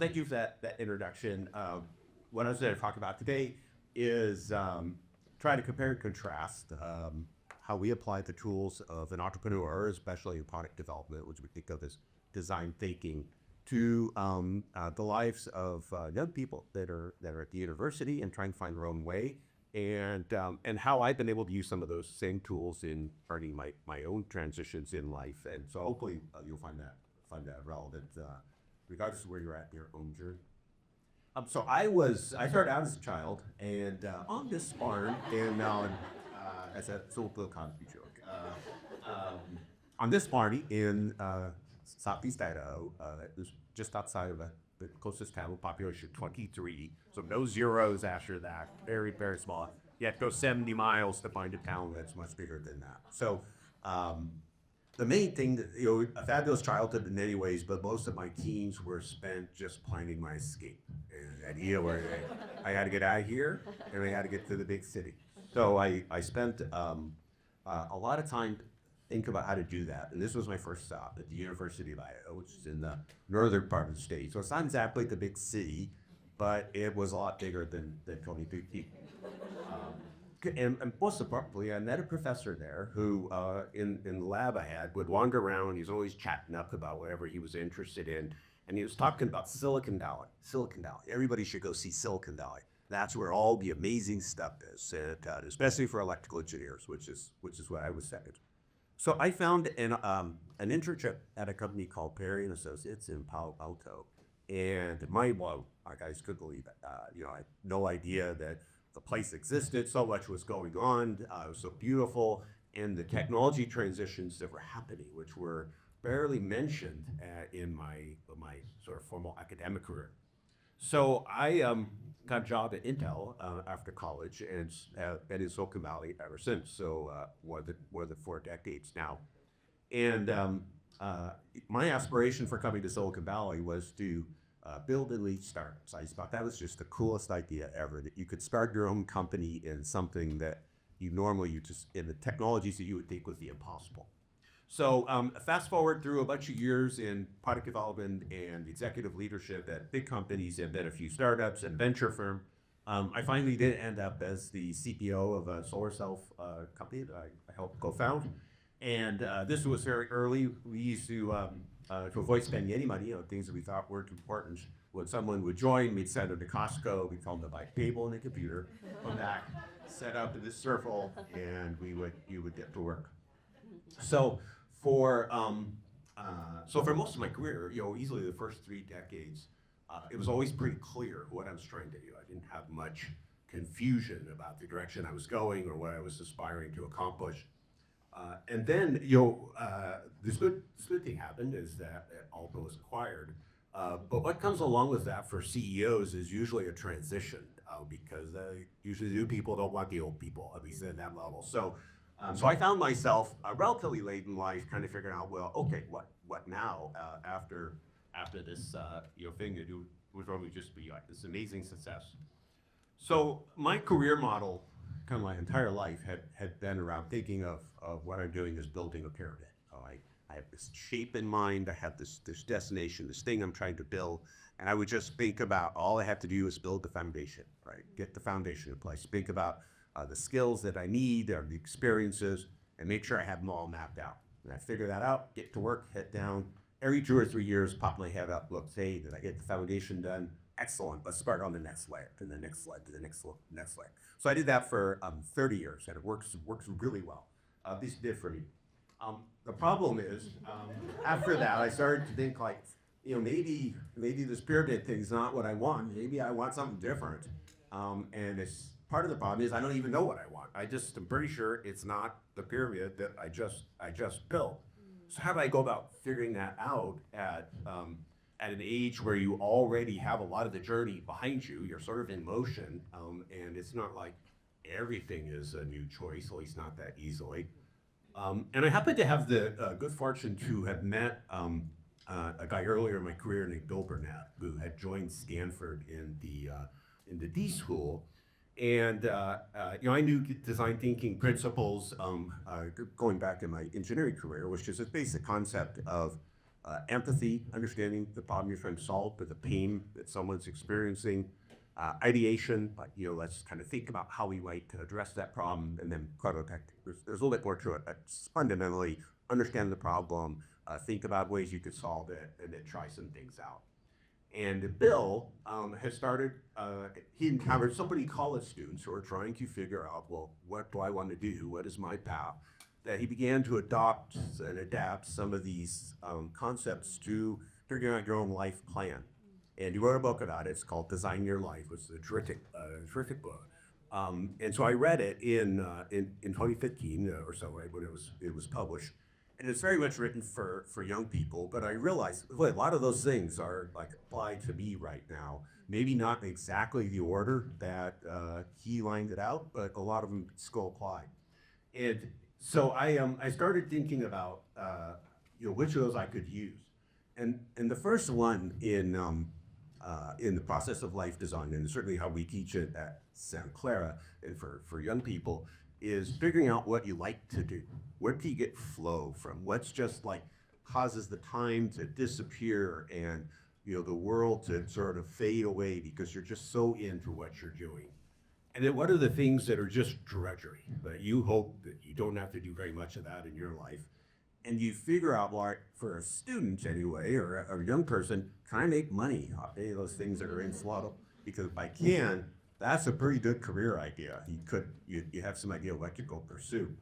thank you for that introduction. What I was going to talk about today is try to compare and contrast how we apply the tools of an entrepreneur, especially in product development, which we think of as design thinking, to the lives of young people that are at the university and trying to find their own way, and how I've been able to use some of those same tools in starting my own transitions in life. And so hopefully you'll find that relevant, regardless of where you're at in your own journey. So I started out as a child, and on this farm, and as a little Cosby joke, on this farm in southeast Idaho, it was just outside of the closest town with population 23, so no zeros after that, very, very small. You have to go 70 miles to find a town that's much bigger than that. So the main thing that, a fabulous childhood in many ways, but most of my teens were spent just planning my escape. And the idea where I had to get out of here and I had to get to the big city. So I spent a lot of time think about how to do that. And this was my first stop at the University of Idaho, which is in the northern part of the state. So it's not exactly the big city, but it was a lot bigger than 23 people. And most importantly, I met a professor there who, in the lab I had, would wander around. He was always chatting up about whatever he was interested in. And he was talking about Silicon Valley. Silicon Valley. Everybody should go see Silicon Valley. That's where all the amazing stuff is, and, especially for electrical engineers, which is what I was saying. So I found an internship at a company called Perry and Associates in Palo Alto, and mind blown. I guys couldn't believe it. I had no idea that the place existed. So much was going on. It was so beautiful, and the technology transitions that were happening, which were barely mentioned in my sort of formal academic career. So I got a job at Intel after college, and been in Silicon Valley ever since. So more than 4 decades now. And my aspiration for coming to Silicon Valley was to build and lead startups. I thought that was just the coolest idea ever, that you could start your own company in something that you just in the technologies that you would think would be impossible. So fast forward through a bunch of years in product development and executive leadership at big companies and then a few startups and venture firm. I finally did end up as the CPO of a solar cell company that I helped co-found. And this was very early. We used to avoid spending any money on things that we thought weren't important. When someone would join, we'd send them to Costco. We'd tell them to buy a table and a computer, come back, set up in this circle, and you would get to work. So for most of my career, easily the first 3 decades, it was always pretty clear what I was trying to do. I didn't have much confusion about the direction I was going or what I was aspiring to accomplish. And then, this good thing happened is that Alto was acquired. But what comes along with that for CEOs is usually a transition, because usually the new people don't want the old people, at least at that level. So I found myself relatively late in life kind of figuring out, well, okay, what now after this thing to do would probably just be like this amazing success. So my career model, kind of my entire life, had been around thinking of what I'm doing is building a pyramid. I have this shape in mind. I have this destination, this thing I'm trying to build, and I would just think about all I have to do is build the foundation, right? Get the foundation in place. Think about the skills that I need, or the experiences, and make sure I have them all mapped out. And I figure that out, get to work, head down. Every 2 or 3 years, pop my head up, look, hey, did I get the foundation done? Excellent, let's start on the next layer, to the next layer, to the next layer. So I did that for 30 years, and it works really well. This did for me. The problem is, after that, I started to think like, maybe this pyramid thing is not what I want. Maybe I want something different. And it's part of the problem is I don't even know what I want. I'm pretty sure it's not the pyramid that I just built. So how do I go about figuring that out at an age where you already have a lot of the journey behind you? You're sort of in motion, and it's not like everything is a new choice, at least not that easily. And I happen to have the good fortune to have met a guy earlier in my career named Bill Burnett, who had joined Stanford in the D school. And I knew design thinking principles going back in my engineering career, which is a basic concept of empathy, understanding the problem you're trying to solve, but the pain that someone's experiencing, ideation, like, let's kind of think about how we might address that problem, and then prototype. There's a little bit more to it. It's fundamentally understand the problem, think about ways you could solve it, and then try some things out. And Bill has started, he encountered so many college students who are trying to figure out, well, what do I want to do? What is my path? That he began to adopt and adapt some of these concepts to figuring out your own life plan. And he wrote a book about it. It's called Design Your Life. It's a terrific book. And so I read it in 2015 or so, right, when it was published. And it's very much written for young people, but I realized, boy, a lot of those things are like applied to me right now. Maybe not exactly the order that he lined it out, but a lot of them still apply. And so I started thinking about which of those I could use. And the first one in the process of life design, and certainly how we teach it at Santa Clara and for young people, is figuring out what you like to do. Where do you get flow from? What's just like causes the time to disappear and the world to sort of fade away because you're just so into what you're doing. And then what are the things that are just drudgery, that you hope that you don't have to do very much of that in your life? And you figure out, like, for a student anyway, or a young person, can I make money off any of those things that are in flow? Because if I can, that's a pretty good career idea. You have some idea of what you go pursue.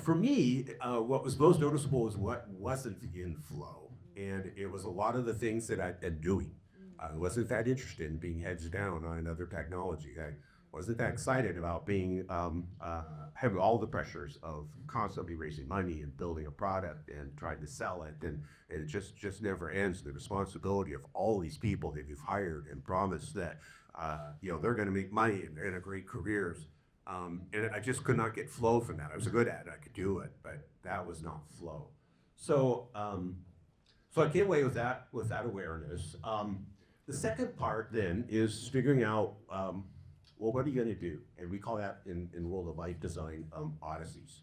For me, what was most noticeable was what wasn't in flow. And it was a lot of the things that I'd been doing. I wasn't that interested in being heads down on another technology. I wasn't that excited about being, having all the pressures of constantly raising money and building a product and trying to sell it. And it just never ends. The responsibility of all these people that you've hired and promised that, they're going to make money and they're in a great careers. And I just could not get flow from that. I was good at it, I could do it, but that was not flow. So, so I came away with that awareness. The second part then is figuring out, well, what are you going to do? And we call that in the world of life design, odysseys.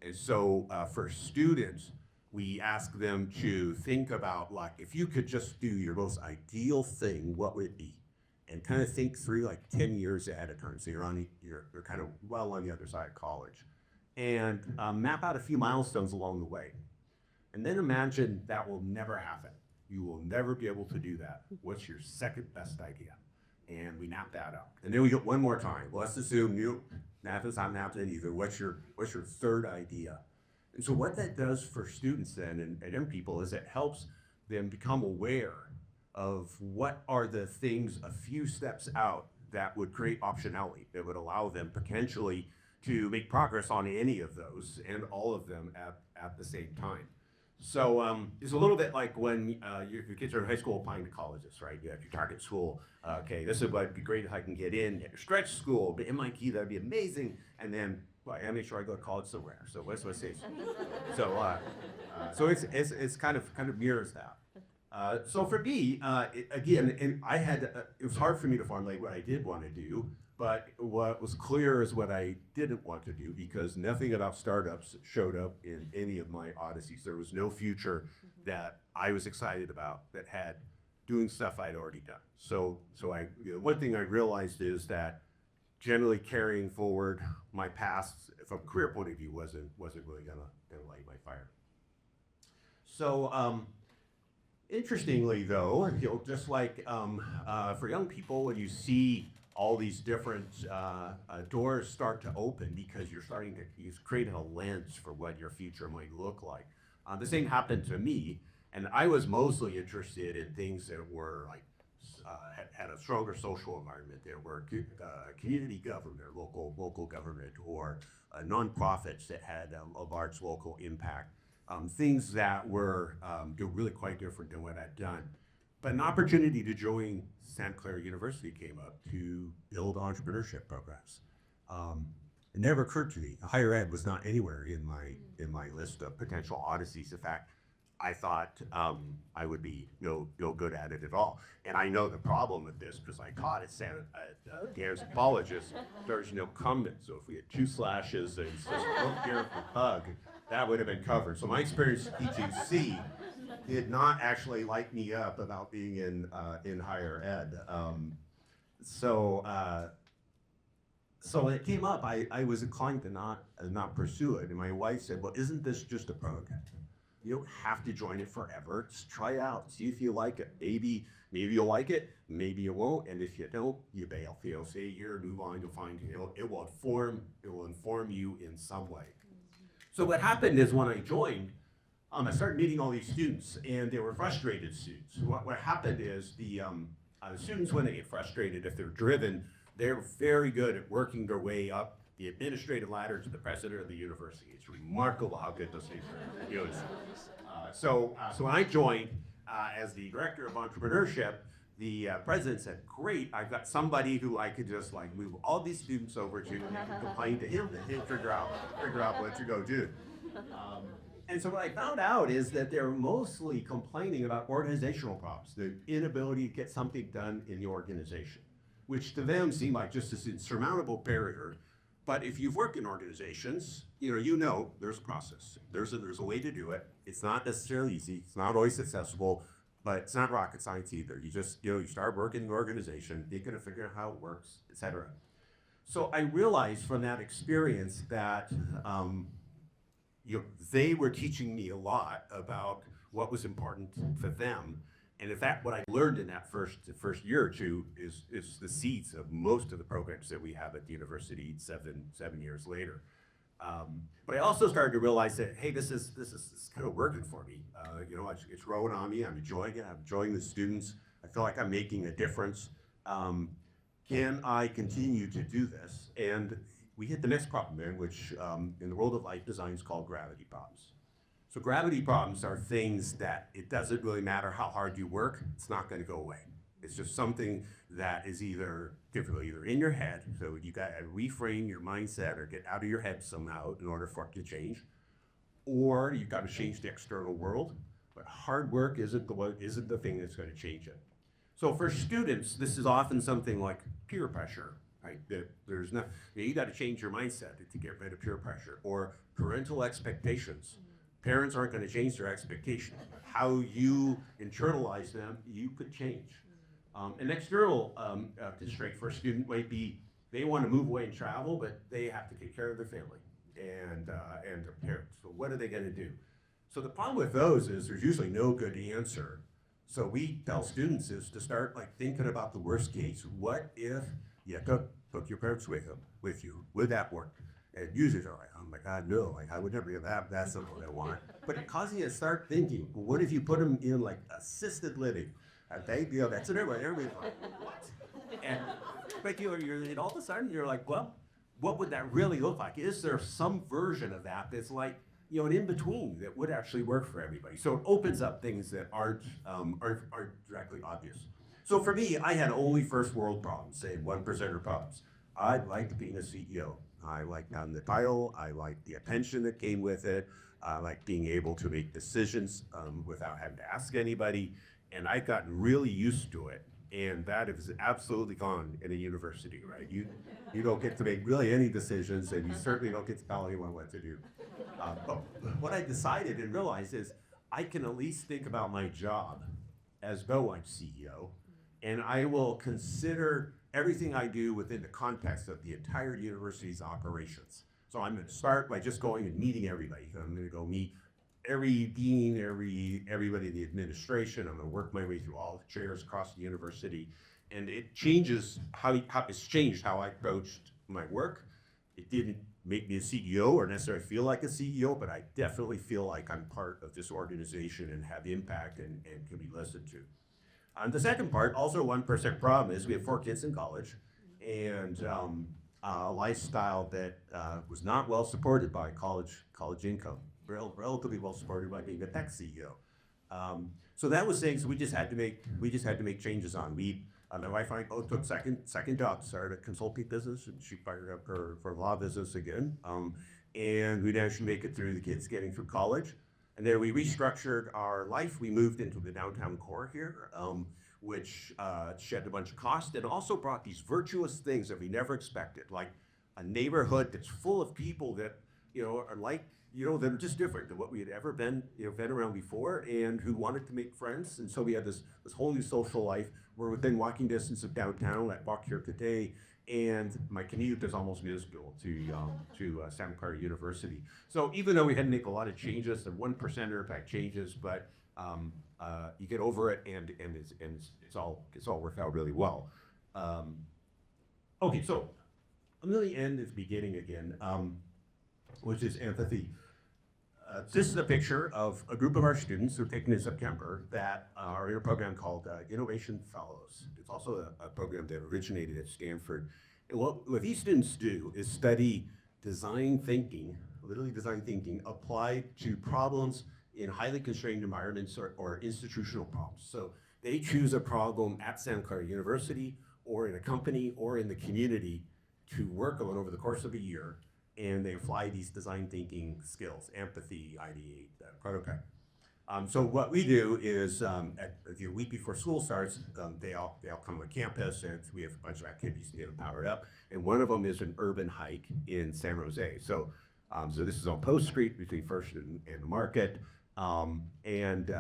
And so for students, we ask them to think about, like, if you could just do your most ideal thing, what would it be? And kind of think through like 10 years at a time. So you're kind of well on the other side of college. And map out a few milestones along the way. And then imagine that will never happen. You will never be able to do that. What's your second best idea? And we map that out. And then we get one more time. Well, let's assume nothing's not happening either. What's your third idea? And so what that does for students then and young people is it helps them become aware of what are the things a few steps out that would create optionality, that would allow them potentially to make progress on any of those and all of them at the same time. So it's a little bit like when your kids are in high school applying to colleges, right? You have your target school. Okay, this is what would be great if I can get in. Your stretch school, but MIT, that'd be amazing. And then, well, I make sure I go to college somewhere. So what's my station? So it's kind of mirrors that. So for me, again, it was hard for me to formulate what I did want to do, but what was clear is what I didn't want to do because nothing about startups showed up in any of my odysseys. There was no future that I was excited about that had doing stuff I'd already done. So one thing I realized is that generally carrying forward my past from a career point of view wasn't really gonna light my fire. So. Interestingly, though, just like for young people, when you see all these different doors start to open because you're creating a lens for what your future might look like. The same happened to me, and I was mostly interested in things that were like had a stronger social environment. There were community government, local government, or nonprofits that had a large local impact. Things that were really quite different than what I'd done. But an opportunity to join Santa Clara University came up to build entrepreneurship programs. It never occurred to me. Higher ed was not anywhere in my list of potential odysseys. In fact, I thought I would be no good at it at all. And I know the problem with this because I taught at Garrison College. There's no comment. So if we had 2 slashes and just look here for hug, that would have been covered. So my experience at PTC did not actually light me up about being in higher ed. So so when it came up, I was inclined to not pursue it. And my wife said, "Well, isn't this just a program? You don't have to join it forever. Just try it out, see if you like it. Maybe you'll like it, maybe you won't. And if you don't, you bail. You'll say a year, move on. You'll find it will inform you in some way." So what happened is when I joined, I started meeting all these students, and they were frustrated students. What happened is the students, when they get frustrated, if they're driven, they're very good at working their way up the administrative ladder to the president of the university. It's remarkable how good those things are. So when I joined as the director of entrepreneurship, the president said, "Great, I've got somebody who I could just like move all these students over to, and they can complain to him, and he'll figure out what to go do." And so what I found out is that they're mostly complaining about organizational problems, the inability to get something done in the organization, which to them seemed like just this insurmountable barrier. But if you've worked in organizations, you know there's a process. There's a way to do it. It's not necessarily easy. It's not always accessible, but it's not rocket science either. You just, you start working in the organization, you're gonna figure out how it works, etc. So I realized from that experience that they were teaching me a lot about what was important for them. And in fact, what I learned in that first year or two is the seeds of most of the programs that we have at the university 7 years later. But I also started to realize that, hey, this is kind of working for me. It's growing on me. I'm enjoying it. I'm enjoying the students. I feel like I'm making a difference. Can I continue to do this? And we hit the next problem there, which in the world of life design is called gravity problems. So gravity problems are things that it doesn't really matter how hard you work, it's not going to go away. It's just something that is either in your head, so you got to reframe your mindset or get out of your head somehow in order for it to change, or you've got to change the external world. But hard work isn't the thing that's going to change it. So for students, this is often something like peer pressure, right? You got to change your mindset to get rid of peer pressure, or parental expectations. Parents aren't going to change their expectations. How you internalize them, you could change. An external constraint for a student might be they want to move away and travel, but they have to take care of their family and their parents. So what are they going to do? So the problem with those is there's usually no good answer. So we tell students is to start thinking about the worst case. What if you took your parents with you? Would that work? And usually they're like, "Oh my God, no! I would never give that. That's not what I want." But it causes you to start thinking. Well, what if you put them in assisted living? That's what everybody's like, what? And all of a sudden you're like, well, what would that really look like? Is there some version of that that's an in between that would actually work for everybody? So it opens up things that aren't directly obvious. So for me, I had only first world problems, say 1% problems. I liked being a CEO. I liked having the title. I liked the attention that came with it. I liked being able to make decisions without having to ask anybody. And I got really used to it. And that is absolutely gone in a university, right? You don't get to make really any decisions, and you certainly don't get to tell anyone what to do. But what I decided and realized is I can at least think about my job as though I'm CEO, and I will consider everything I do within the context of the entire university's operations. So I'm going to start by just going and meeting everybody. I'm going to go meet every dean, everybody in the administration. I'm going to work my way through all the chairs across the university, and it changes it's changed how I approached my work. It didn't make me a CEO or necessarily feel like a CEO, but I definitely feel like I'm part of this organization and have impact and can be listened to. The second part, also 1% problem, is we have 4 kids in college, and a lifestyle that was not well supported by college income. Relatively well supported by being a tech CEO. So that was things we just had to make changes on. My wife and I both took second jobs, started a consulting business, and she fired up her law business again. And we managed to make it through the kids getting through college. And then we restructured our life. We moved into the downtown core here, which shed a bunch of cost and also brought these virtuous things that we never expected, like a neighborhood that's full of people that are like, they're just different than what we had ever been around before, and who wanted to make friends. And so we had this whole new social life. We're within walking distance of downtown. I walk here today, and my commute is almost minuscule to Santa Clara University. So even though we had to make a lot of changes, the 1% impact changes, but you get over it, and it's all worked out really well. Okay, so I'm going to end at the beginning again, which is empathy. This is a picture of a group of our students who are taken in September that are in a program called Innovation Fellows. It's also a program that originated at Stanford. And what these students do is study design thinking, literally design thinking, applied to problems in highly constrained environments or institutional problems. So they choose a problem at Santa Clara University or in a company or in the community to work on over the course of a year, and they apply these design thinking skills, empathy, ideate, prototype. So what we do is the week before school starts, they all come to campus, and we have a bunch of activities to get them powered up. And one of them is an urban hike in San Jose. So this is on Post Street between First and the Market, and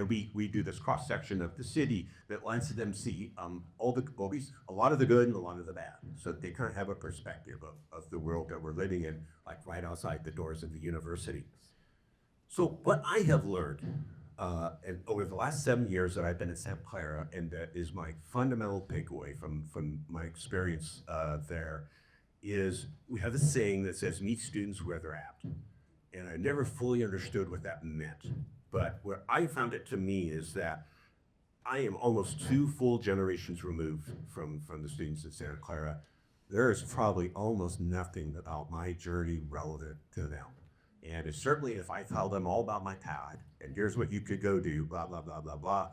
we do this cross section of the city that lets them see a lot of the good and a lot of the bad, so they kind of have a perspective of the world that we're living in, like right outside the doors of the university. So what I have learned and over the last 7 years that I've been at Santa Clara, and that is my fundamental takeaway from my experience there, is we have this saying that says, meet students where they're at. And I never fully understood what that meant. But what I found it to me is that I am almost 2 full generations removed from the students at Santa Clara. There is probably almost nothing about my journey relevant to them. And it's certainly, if I tell them all about my dad, and here's what you could go do, blah, blah, blah, blah, blah,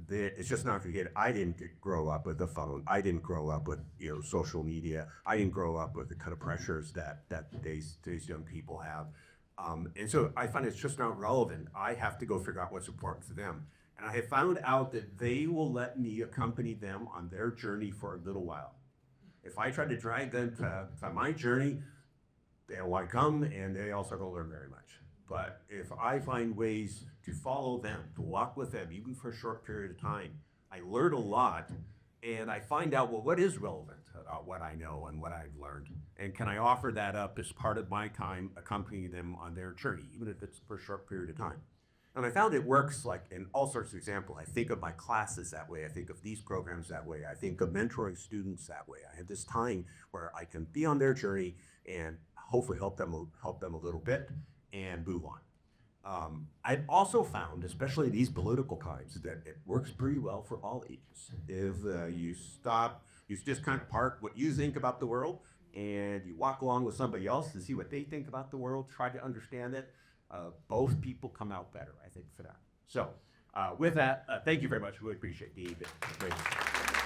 it's just not gonna get. I didn't grow up with the phone. I didn't grow up with social media. I didn't grow up with the kind of pressures that today's young people have. And so I find it's just not relevant. I have to go figure out what's important to them. And I have found out that they will let me accompany them on their journey for a little while. If I try to drag them to my journey, they don't want to come, and they also don't learn very much. But if I find ways to follow them, to walk with them, even for a short period of time, I learn a lot, and I find out, well, what is relevant about what I know and what I've learned, and can I offer that up as part of my time accompanying them on their journey, even if it's for a short period of time. And I found it works like in all sorts of examples. I think of my classes that way. I think of these programs that way. I think of mentoring students that way. I have this time where I can be on their journey and hopefully help them a little bit and move on. I've also found, especially these political times, that it works pretty well for all ages. If you just kind of park what you think about the world, and you walk along with somebody else to see what they think about the world, try to understand it, both people come out better, I think, for that. So with that, thank you very much. We really appreciate the invitation.